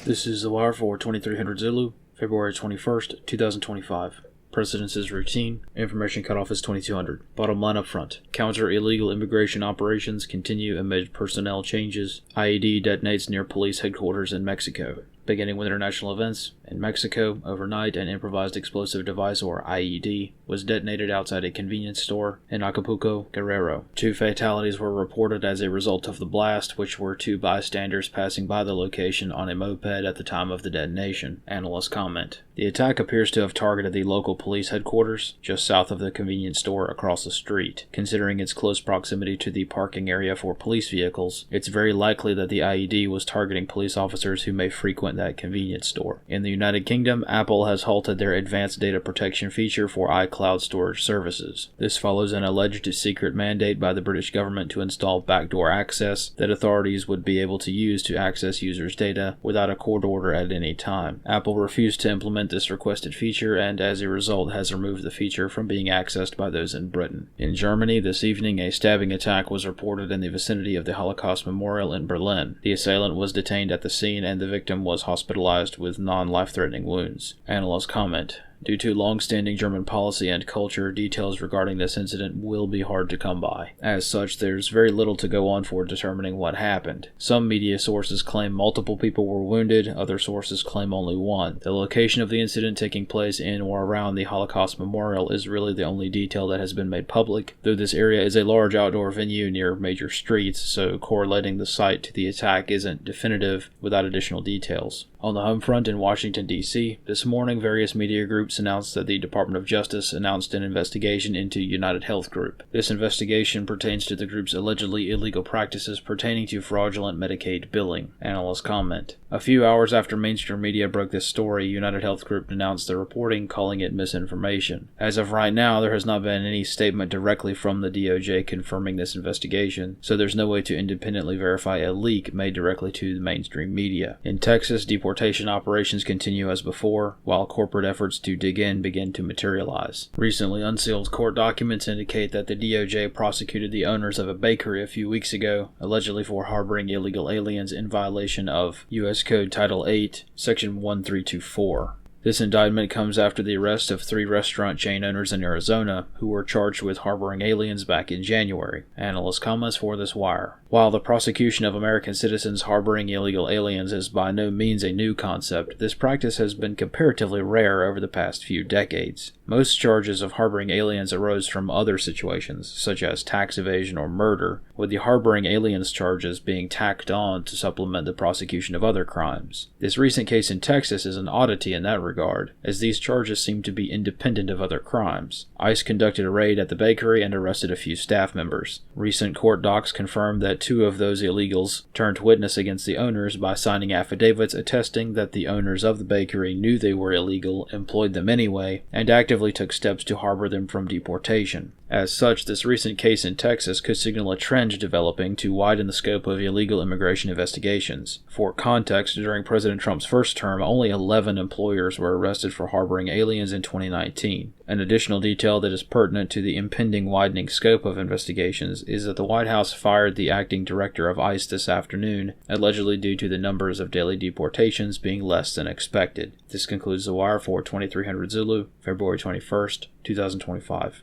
This is the Wire for 2300 Zulu, February 21st, 2025. Precedence is routine. Information cutoff is 2200. Bottom line up front. Counter illegal immigration operations continue amid personnel changes. IED detonates near police headquarters in Mexico. Beginning with international events, in Mexico, overnight, an improvised explosive device, or IED, was detonated outside a convenience store in Acapulco, Guerrero. 2 fatalities were reported as a result of the blast, which were 2 bystanders passing by the location on a moped at the time of the detonation. Analysts comment. The attack appears to have targeted the local police headquarters, just south of the convenience store across the street. Considering its close proximity to the parking area for police vehicles, it's very likely that the IED was targeting police officers who may frequent that convenience store. In the United Kingdom, Apple has halted their advanced data protection feature for iCloud storage services. This follows an alleged secret mandate by the British government to install backdoor access that authorities would be able to use to access users' data without a court order at any time. Apple refused to implement this requested feature and, as a result, has removed the feature from being accessed by those in Britain. In Germany, this evening, a stabbing attack was reported in the vicinity of the Holocaust Memorial in Berlin. The assailant was detained at the scene and the victim was hospitalized with non-life-threatening wounds. Analysts comment. Due to long-standing German policy and culture, details regarding this incident will be hard to come by. As such, there's very little to go on for determining what happened. Some media sources claim multiple people were wounded, other sources claim only one. The location of the incident taking place in or around the Holocaust Memorial is really the only detail that has been made public, though this area is a large outdoor venue near major streets, so correlating the site to the attack isn't definitive without additional details. On the home front in Washington, D.C., this morning various media groups announced that the Department of Justice announced an investigation into United Health Group. This investigation pertains to the group's allegedly illegal practices pertaining to fraudulent Medicaid billing. Analysts comment. A few hours after mainstream media broke this story, United Health Group denounced the reporting, calling it misinformation. As of right now, there has not been any statement directly from the DOJ confirming this investigation, so there's no way to independently verify a leak made directly to the mainstream media. In Texas, deportation operations continue as before, while corporate efforts to dig in begin to materialize. Recently unsealed court documents indicate that the DOJ prosecuted the owners of a bakery a few weeks ago, allegedly for harboring illegal aliens in violation of U.S. Code Title 8, Section 1324. This indictment comes after the arrest of 3 restaurant chain owners in Arizona who were charged with harboring aliens back in January. Analyst comments for this wire. While the prosecution of American citizens harboring illegal aliens is by no means a new concept, this practice has been comparatively rare over the past few decades. Most charges of harboring aliens arose from other situations, such as tax evasion or murder, with the harboring aliens charges being tacked on to supplement the prosecution of other crimes. This recent case in Texas is an oddity in that regard, as these charges seem to be independent of other crimes. ICE conducted a raid at the bakery and arrested a few staff members. Recent court docs confirmed that 2 of those illegals turned witness against the owners by signing affidavits attesting that the owners of the bakery knew they were illegal, employed them anyway, and actively took steps to harbor them from deportation. As such, this recent case in Texas could signal a trend developing to widen the scope of illegal immigration investigations. For context, during President Trump's first term, only 11 employers were arrested for harboring aliens in 2019. An additional detail that is pertinent to the impending widening scope of investigations is that the White House fired the acting director of ICE this afternoon, allegedly due to the numbers of daily deportations being less than expected. This concludes the Wire for 2300 Zulu, February 21st, 2025.